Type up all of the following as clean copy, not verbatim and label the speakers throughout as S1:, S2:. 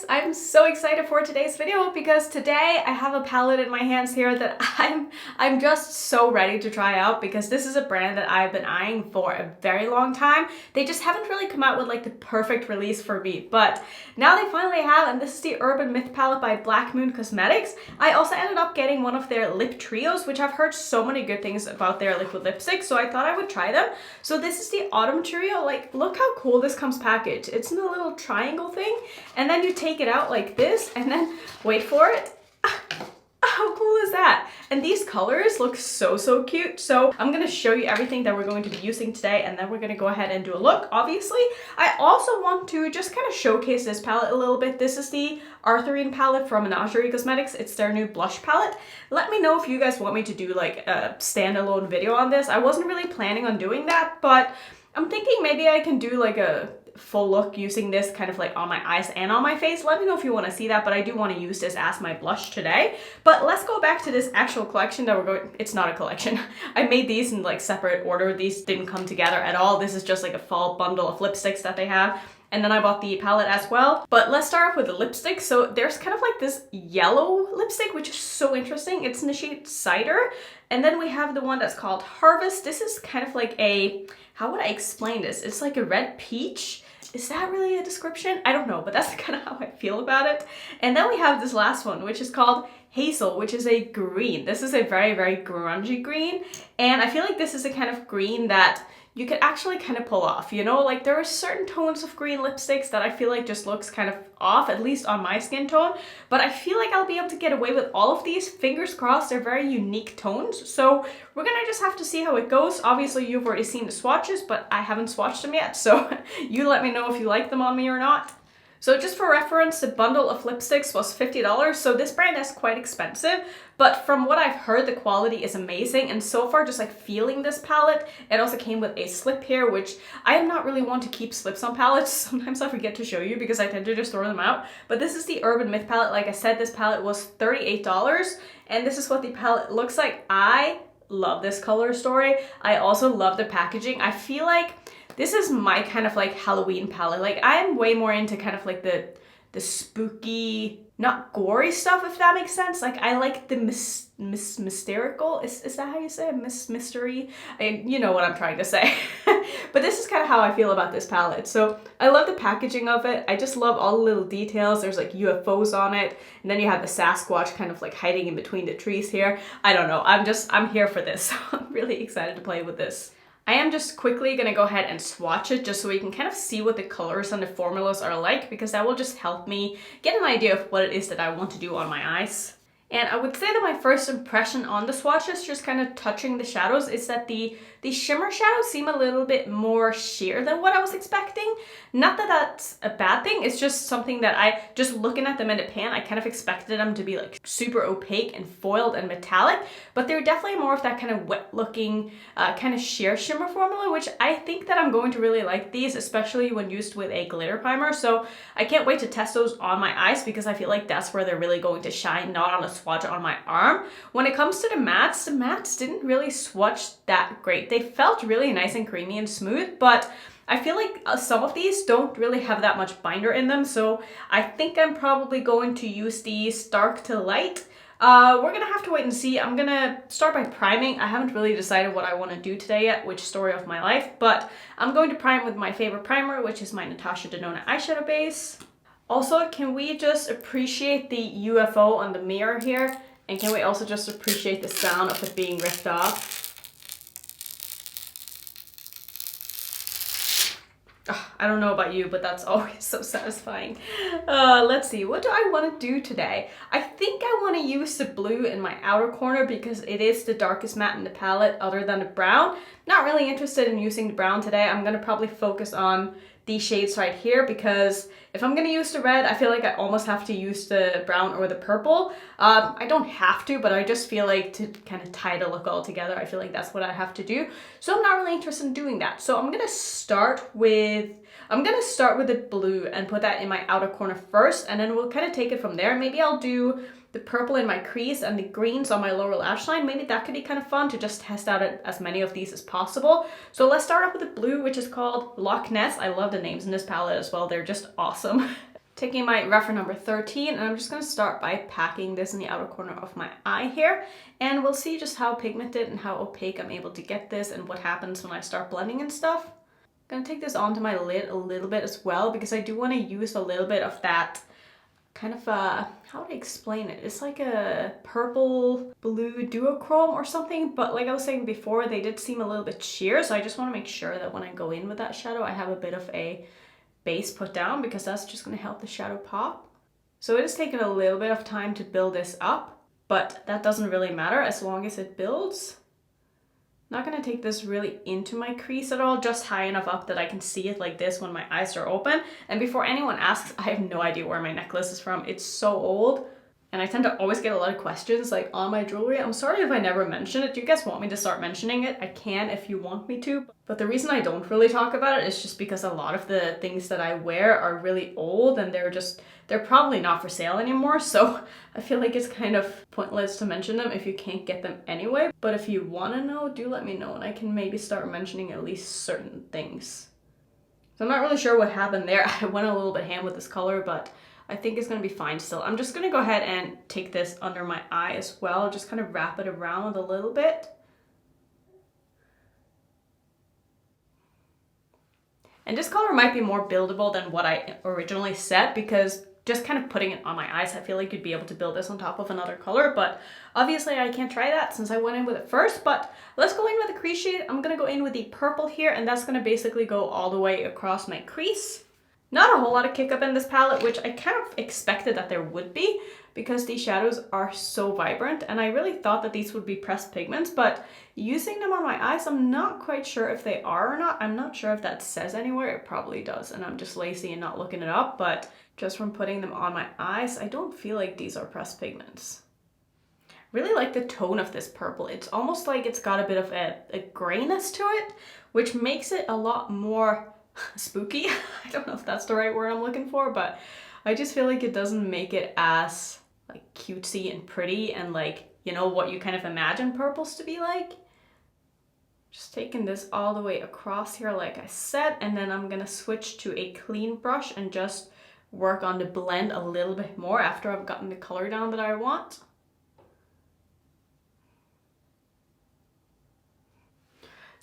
S1: guys! I'm so excited for today's video because today I have a palette in my hands here that I'm just so ready to try out because this is a brand that I've been eyeing for a very long time. They just haven't really come out with like the perfect release for me, but now they finally have, and this is the Urban Myth palette by Black Moon Cosmetics. I also ended up getting one of their lip trios, which I've heard so many good things about their liquid lipstick, so I thought I would try them. So this is the Autumn Trio. Like, look how cool this comes packaged. It's in a little triangle thing, and then you take it out like this, and then wait for it. How cool is that? And these colors look so cute. So I'm gonna show you everything that we're going to be using today, and then we're gonna go ahead and do a look, obviously. I also want to just kind of showcase this palette a little bit. This is the Arthurine palette from Menagerie Cosmetics. It's their new blush palette. Let me know if you guys want me to do like a standalone video on this. I wasn't really planning on doing that, but I'm thinking maybe I can do like a full look using this kind of like on my eyes and on my face. Let me know if you want to see that, but I do want to use this as my blush today. But let's go back to this actual collection that we're going, it's not a collection. I made these in like separate order. These didn't come together at all. This is just like a fall bundle of lipsticks that they have. And then I bought the palette as well. But let's start off with the lipstick. So there's kind of like this yellow lipstick, which is so interesting. It's in the shade Cider. And then we have the one that's called Harvest. This is kind of like a, how would I explain this? It's like a red peach. Is that really a description? I don't know, but that's kind of how I feel about it. And then we have this last one, which is called Hazel, which is a green. This is a very grungy green. And I feel like this is a kind of green that you could actually kind of pull off, you know? Like, there are certain tones of green lipsticks that I feel like just looks kind of off, at least on my skin tone, but I feel like I'll be able to get away with all of these. Fingers crossed, they're very unique tones, so we're gonna just have to see how it goes. Obviously, you've already seen the swatches, but I haven't swatched them yet, so you let me know if you like them on me or not. So just for reference, the bundle of lipsticks was $50, so this brand is quite expensive, but from what I've heard, the quality is amazing, and so far, just like feeling this palette, it also came with a slip here, which I am not really one to keep slips on palettes. Sometimes I forget to show you because I tend to just throw them out, but this is the Urban Myth palette. Like I said, this palette was $38, and this is what the palette looks like. I love this color story. I also love the packaging. I feel like this is my kind of like Halloween palette. Like, I'm way more into kind of like the spooky, not gory stuff, if that makes sense. Like, I like the mysterical. Is that how you say it? Mystery? You know what I'm trying to say. But this is kind of how I feel about this palette. So I love the packaging of it. I just love all the little details. There's like UFOs on it. And then you have the Sasquatch kind of like hiding in between the trees here. I don't know. I'm here for this. So I'm really excited to play with this. I am just quickly gonna go ahead and swatch it just so we can kind of see what the colors and the formulas are like, because that will just help me get an idea of what it is that I want to do on my eyes. And I would say that my first impression on the swatches, just kind of touching the shadows, is that the shimmer shadows seem a little bit more sheer than what I was expecting. Not that that's a bad thing, it's just something that just looking at them in the pan, I kind of expected them to be like super opaque and foiled and metallic, but they're definitely more of that kind of wet looking, kind of sheer shimmer formula, which I think that I'm going to really like these, especially when used with a glitter primer. So I can't wait to test those on my eyes because I feel like that's where they're really going to shine, not on a swatch on my arm. When it comes to the mattes didn't really swatch that great. They felt really nice and creamy and smooth, but I feel like some of these don't really have that much binder in them, so I think I'm probably going to use these dark to light. We're gonna have to wait and see. I'm gonna start by priming. I haven't really decided what I want to do today yet, which story of my life, but I'm going to prime with my favorite primer, which is my Natasha Denona eyeshadow base. Also, can we just appreciate the UFO on the mirror here? And can we also just appreciate the sound of it being ripped off? I don't know about you, but that's always so satisfying. Let's see, what do I want to do today? I think I want to use the blue in my outer corner because it is the darkest matte in the palette other than the brown. Not really interested in using the brown today. I'm going to probably focus on these shades right here because if I'm going to use the red, I feel like I almost have to use the brown or the purple. I don't have to, but I just feel like to kind of tie the look all together, I feel like that's what I have to do. So I'm not really interested in doing that. So I'm going to start with the blue and put that in my outer corner first, and then we'll kind of take it from there. Maybe I'll do the purple in my crease and the greens on my lower lash line. Maybe that could be kind of fun to just test out as many of these as possible. So let's start off with the blue, which is called Loch Ness. I love the names in this palette as well. They're just awesome. Taking my referral number 13, and I'm just going to start by packing this in the outer corner of my eye here, and we'll see just how pigmented and how opaque I'm able to get this and what happens when I start blending and stuff. I'm going to take this onto my lid a little bit as well because I do want to use a little bit of that kind of how do I explain it? It's like a purple blue duochrome or something, but like I was saying before, they did seem a little bit sheer, so I just want to make sure that when I go in with that shadow, I have a bit of a base put down because that's just going to help the shadow pop. So it has taken a little bit of time to build this up, but that doesn't really matter as long as it builds. Not going to take this really into my crease at all, just high enough up that I can see it like this when my eyes are open. And before anyone asks, I have no idea where my necklace is from. It's so old. And I tend to always get a lot of questions like on my jewelry. I'm sorry if I never mention it. Do you guys want me to start mentioning it? I can if you want me to. But the reason I don't really talk about it is just because a lot of the things that I wear are really old and they're probably not for sale anymore. So I feel like it's kind of pointless to mention them if you can't get them anyway. But if you want to know, do let me know and I can maybe start mentioning at least certain things. So I'm not really sure what happened there. I went a little bit ham with this color, but I think it's going to be fine still. I'm just going to go ahead and take this under my eye as well. Just kind of wrap it around a little bit. And this color might be more buildable than what I originally said because just kind of putting it on my eyes, I feel like you'd be able to build this on top of another color, but obviously I can't try that since I went in with it first. But let's go in with the crease shade. I'm going to go in with the purple here, and that's going to basically go all the way across my crease. Not a whole lot of kick up in this palette, which I kind of expected that there would be because these shadows are so vibrant, and I really thought that these would be pressed pigments, but using them on my eyes, I'm not quite sure if they are or not. I'm not sure if that says anywhere. It probably does, and I'm just lazy and not looking it up, but just from putting them on my eyes, I don't feel like these are pressed pigments. Really like the tone of this purple. It's almost like it's got a bit of a grayness to it, which makes it a lot more spooky. I don't know if that's the right word I'm looking for, but I just feel like it doesn't make it as like cutesy and pretty and like, you know, what you kind of imagine purples to be like. Just taking this all the way across here like I said, and then I'm gonna switch to a clean brush and just work on the blend a little bit more after I've gotten the color down that I want.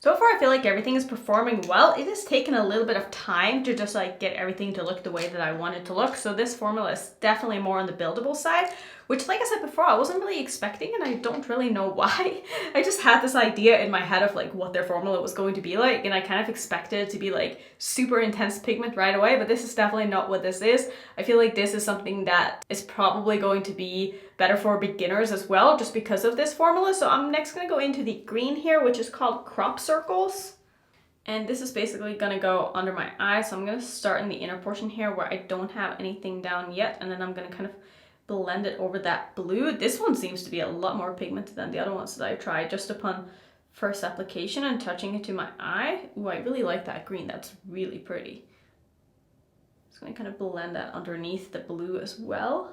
S1: So far, I feel like everything is performing well. It has taken a little bit of time to just like get everything to look the way that I want it to look. So this formula is definitely more on the buildable side, which like I said before, I wasn't really expecting and I don't really know why. I just had this idea in my head of like what their formula was going to be like, and I kind of expected it to be like super intense pigment right away, but this is definitely not what this is. I feel like this is something that is probably going to be better for beginners as well, just because of this formula. So I'm next gonna go into the green here, which is called Crop Circles. And this is basically gonna go under my eye. So I'm gonna start in the inner portion here where I don't have anything down yet. And then I'm gonna kind of blend it over that blue. This one seems to be a lot more pigmented than the other ones that I've tried just upon first application and touching it to my eye. Ooh, I really like that green. That's really pretty. Just gonna kind of blend that underneath the blue as well.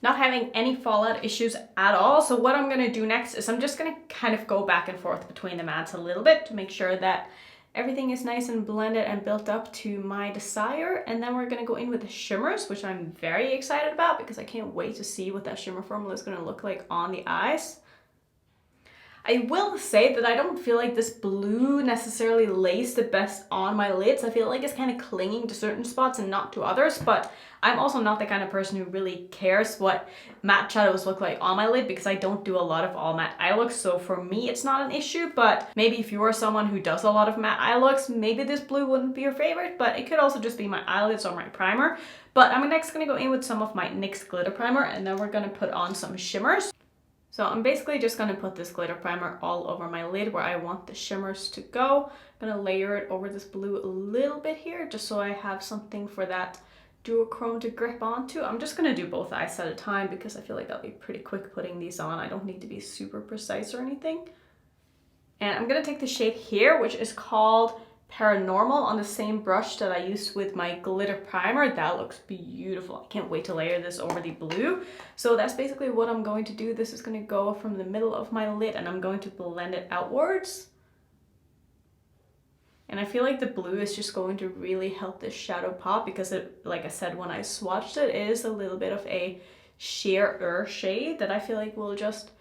S1: Not having any fallout issues at all. So what I'm gonna do next is I'm just gonna kind of go back and forth between the mattes a little bit to make sure that everything is nice and blended and built up to my desire. And then we're gonna go in with the shimmers, which I'm very excited about because I can't wait to see what that shimmer formula is gonna look like on the eyes. I will say that I don't feel like this blue necessarily lays the best on my lids. I feel like it's kind of clinging to certain spots and not to others, but I'm also not the kind of person who really cares what matte shadows look like on my lid because I don't do a lot of all matte eye looks, so for me it's not an issue. But maybe if you are someone who does a lot of matte eye looks, maybe this blue wouldn't be your favorite, but it could also just be my eyelids or my primer. But I'm next gonna go in with some of my NYX glitter primer, and then we're gonna put on some shimmers. So I'm basically just gonna put this glitter primer all over my lid where I want the shimmers to go. I'm gonna layer it over this blue a little bit here just so I have something for that duochrome to grip onto. I'm just gonna do both eyes at a time because I feel like I'll be pretty quick putting these on. I don't need to be super precise or anything. And I'm gonna take the shade here, which is called Paranormal, on the same brush that I used with my glitter primer. That looks beautiful. I can't wait to layer this over the blue. So that's basically what I'm going to do. This is going to go from the middle of my lid and I'm going to blend it outwards. And I feel like the blue is just going to really help this shadow pop because it, like I said, when I swatched it, it is a little bit of a sheer shade that I feel like will just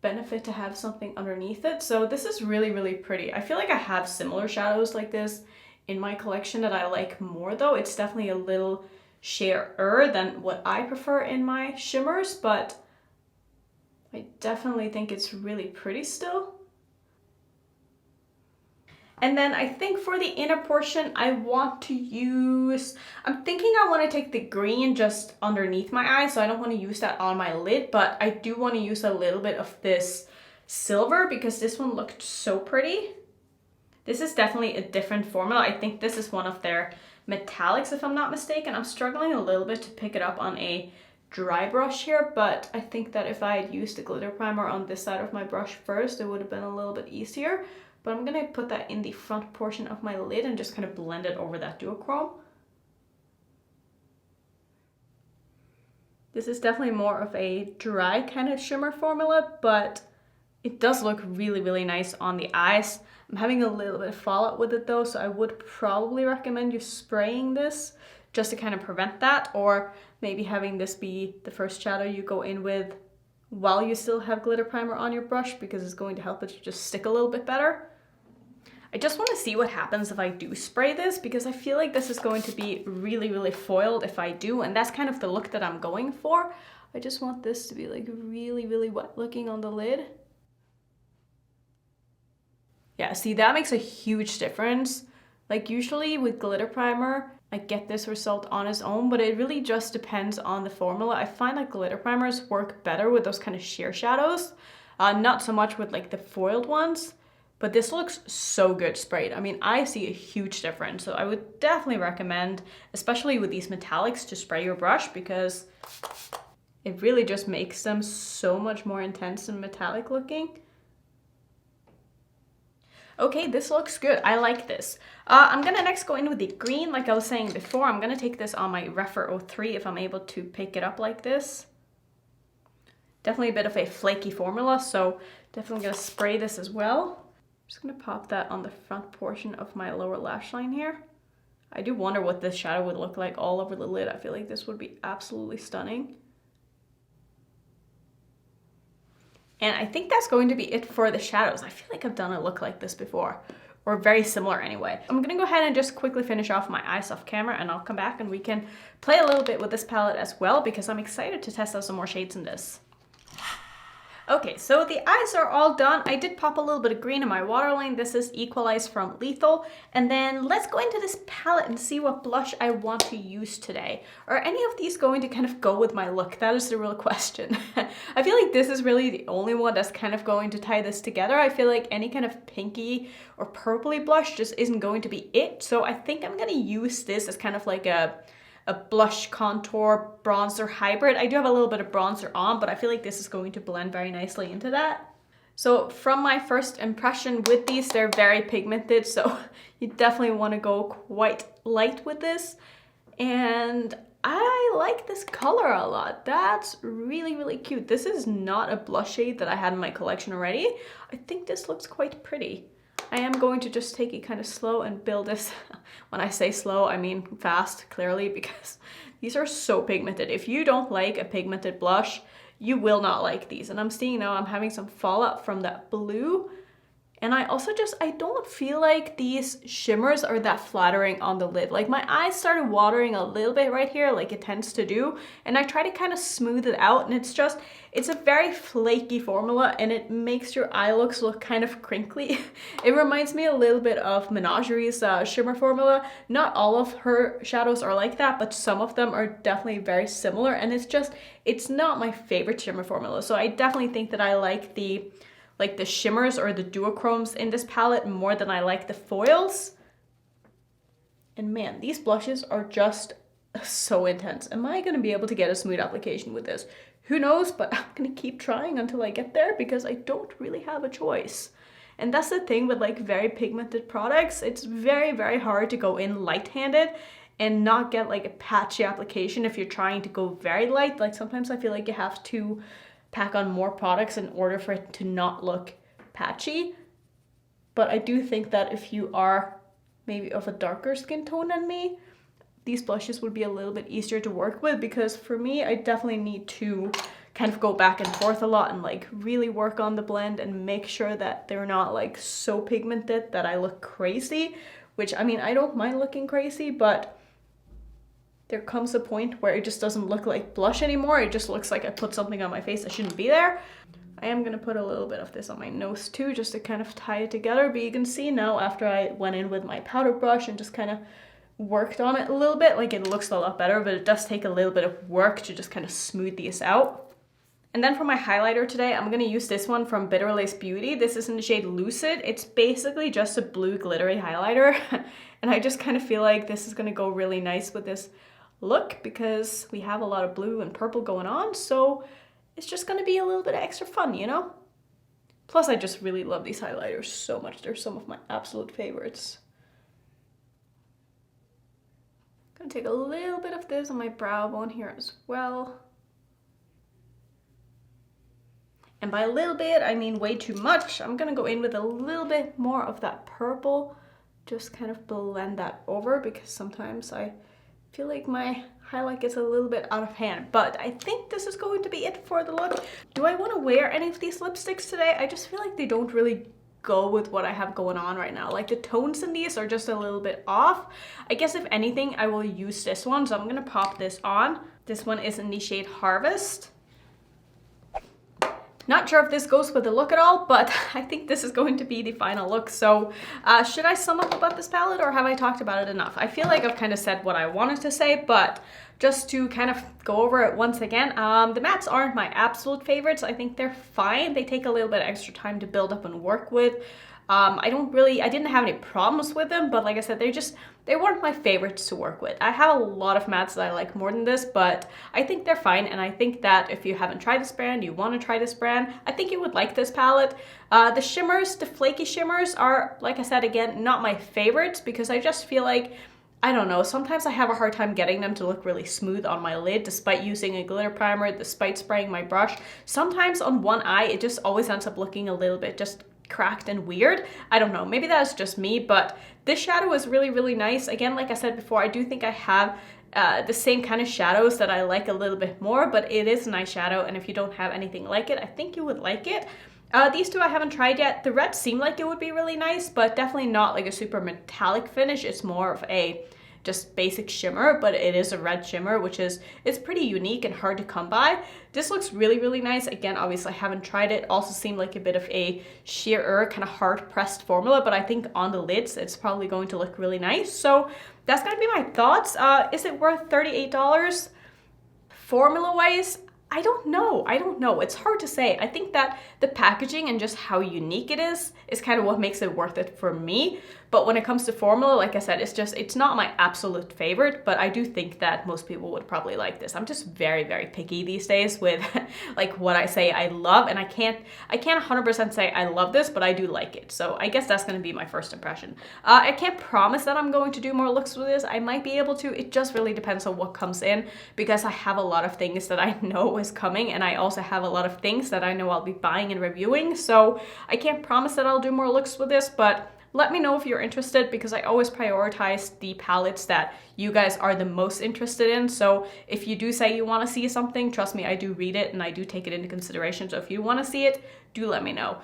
S1: benefit to have something underneath it. So this is really, really pretty. I feel like I have similar shadows like this in my collection that I like more though. It's definitely a little sheer than what I prefer in my shimmers, but I definitely think it's really pretty still. And then I think for the inner portion, I want to use, I'm thinking I want to take the green just underneath my eye, so I don't want to use that on my lid, but I do want to use a little bit of this silver because this one looked so pretty. This is definitely a different formula. I think this is one of their metallics, if I'm not mistaken. I'm struggling a little bit to pick it up on a dry brush here, but I think that if I had used the glitter primer on this side of my brush first, it would have been a little bit easier. But I'm gonna put that in the front portion of my lid and just kind of blend it over that duochrome. This is definitely more of a dry kind of shimmer formula, but it does look really, really nice on the eyes. I'm having a little bit of fallout with it though, so I would probably recommend you spraying this just to kind of prevent that, or maybe having this be the first shadow you go in with while you still have glitter primer on your brush, because it's going to help it to just stick a little bit better. I just want to see what happens if I do spray this, because I feel like this is going to be really, really foiled if I do, and that's kind of the look that I'm going for. I just want this to be like really, really wet looking on the lid. Yeah, see, that makes a huge difference. Like usually with glitter primer, I get this result on its own, but it really just depends on the formula. I find that glitter primers work better with those kind of sheer shadows, not so much with like the foiled ones. But this looks so good sprayed. I mean, I see a huge difference. So I would definitely recommend, especially with these metallics, to spray your brush because it really just makes them so much more intense and metallic looking. Okay, this looks good. I like this. I'm gonna next go in with the green. Like I was saying before, I'm gonna take this on my referral 03 if I'm able to pick it up like this. Definitely a bit of a flaky formula, so definitely gonna spray this as well. Just gonna pop that on the front portion of my lower lash line here. I do wonder what this shadow would look like all over the lid. I feel like this would be absolutely stunning. And I think that's going to be it for the shadows. I feel like I've done a look like this before, or very similar anyway. I'm gonna go ahead and just quickly finish off my eyes off camera, and I'll come back and we can play a little bit with this palette as well, because I'm excited to test out some more shades in this. Okay, so the eyes are all done. I did pop a little bit of green in my waterline. This is Equalize from Lethal. And then let's go into this palette and see what blush I want to use today. Are any of these going to kind of go with my look? That is the real question. I feel like this is really the only one that's kind of going to tie this together. I feel like any kind of pinky or purpley blush just isn't going to be it. So I think I'm gonna use this as kind of like a blush contour bronzer hybrid. I do have a little bit of bronzer on, but I feel like this is going to blend very nicely into that. So from my first impression with these, they're very pigmented, so you definitely want to go quite light with this. And I like this color a lot. That's really, really cute. This is not a blush shade that I had in my collection already. I think this looks quite pretty. I am going to just take it kind of slow and build this. When I say slow, I mean fast, clearly, because these are so pigmented. If you don't like a pigmented blush, you will not like these. And I'm seeing now I'm having some fallout from that blue. And I also I don't feel like these shimmers are that flattering on the lid. Like my eyes started watering a little bit right here, like it tends to do. And I try to kind of smooth it out, and it's a very flaky formula, and it makes your eye looks look kind of crinkly. It reminds me a little bit of Menagerie's shimmer formula. Not all of her shadows are like that, but some of them are definitely very similar. And it's not my favorite shimmer formula. So I definitely think that I like the shimmers or the duochromes in this palette more than I like the foils. And man, these blushes are just so intense. Am I gonna be able to get a smooth application with this? Who knows, but I'm gonna keep trying until I get there because I don't really have a choice. And that's the thing with like very pigmented products. It's very, very hard to go in light-handed and not get like a patchy application if you're trying to go very light. Like sometimes I feel like you have to pack on more products in order for it to not look patchy. But I do think that if you are maybe of a darker skin tone than me, these blushes would be a little bit easier to work with, because for me, I definitely need to kind of go back and forth a lot and like really work on the blend and make sure that they're not like so pigmented that I look crazy, which I mean, I don't mind looking crazy, but there comes a point where it just doesn't look like blush anymore. It just looks like I put something on my face that shouldn't be there. I am gonna put a little bit of this on my nose too, just to kind of tie it together. But you can see now, after I went in with my powder brush and just kind of worked on it a little bit, like it looks a lot better, but it does take a little bit of work to just kind of smooth these out. And then for my highlighter today, I'm gonna use this one from Bitter Lace Beauty. This is in the shade Lucid. It's basically just a blue glittery highlighter. And I just kind of feel like this is gonna go really nice with this look, because we have a lot of blue and purple going on, so it's just gonna be a little bit extra fun, you know? Plus, I just really love these highlighters so much. They're some of my absolute favorites. I'm gonna take a little bit of this on my brow bone here as well. And by a little bit, I mean way too much. I'm gonna go in with a little bit more of that purple, just kind of blend that over, because sometimes I feel like my highlight gets a little bit out of hand. But I think this is going to be it for the look. Do I want to wear any of these lipsticks today? I just feel like they don't really go with what I have going on right now. Like the tones in these are just a little bit off. I guess if anything, I will use this one. So I'm gonna pop this on. This one is in the shade Harvest. Not sure if this goes with the look at all, but I think this is going to be the final look. So should I sum up about this palette, or have I talked about it enough? I feel like I've kind of said what I wanted to say, but just to kind of go over it once again, the mattes aren't my absolute favorites. I think they're fine. They take a little bit extra time to build up and work with. I didn't have any problems with them, but like I said, they weren't my favorites to work with. I have a lot of mattes that I like more than this, but I think they're fine. And I think that if you haven't tried this brand, you want to try this brand, I think you would like this palette. The shimmers, the flaky shimmers are, like I said, again, not my favorites, because I just feel like, I don't know, sometimes I have a hard time getting them to look really smooth on my lid, despite using a glitter primer, despite spraying my brush. Sometimes on one eye, it just always ends up looking a little bit just cracked and weird. I don't know, maybe that's just me, but this shadow is really, really nice. Again, like I said before, I do think I have the same kind of shadows that I like a little bit more, but it is a nice shadow, and if you don't have anything like it, I think you would like it. These two I haven't tried yet. The red seemed like it would be really nice, but definitely not like a super metallic finish. It's more of a just basic shimmer, but it is a red shimmer, which is, it's pretty unique and hard to come by. This looks really, really nice. Again, obviously I haven't tried it. Also seemed like a bit of a sheer, kind of hard pressed formula, but I think on the lids, it's probably going to look really nice. So that's gonna be my thoughts. Is it worth $38? Formula wise, I don't know. It's hard to say. I think that the packaging and just how unique it is kind of what makes it worth it for me. But when it comes to formula, like I said, it's not my absolute favorite, but I do think that most people would probably like this. I'm just very, very picky these days with like what I say I love, and I can't 100% say I love this, but I do like it. So I guess that's going to be my first impression. I can't promise that I'm going to do more looks with this. I might be able to. It just really depends on what comes in, because I have a lot of things that I know is coming, and I also have a lot of things that I know I'll be buying and reviewing. So I can't promise that I'll do more looks with this, but let me know if you're interested, because I always prioritize the palettes that you guys are the most interested in. So if you do say you want to see something, trust me, I do read it and I do take it into consideration. So if you want to see it, do let me know.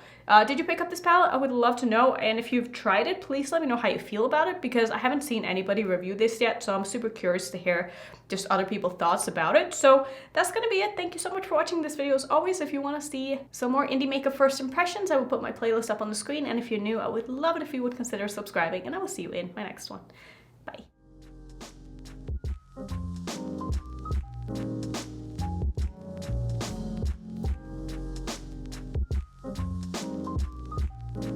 S1: Did you pick up this palette? I would love to know. And if you've tried it, please let me know how you feel about it, because I haven't seen anybody review this yet. So I'm super curious to hear just other people's thoughts about it. So that's going to be it. Thank you so much for watching this video. As always, if you want to see some more indie makeup first impressions, I will put my playlist up on the screen. And if you're new, I would love it if you would consider subscribing, and I will see you in my next one. Bye.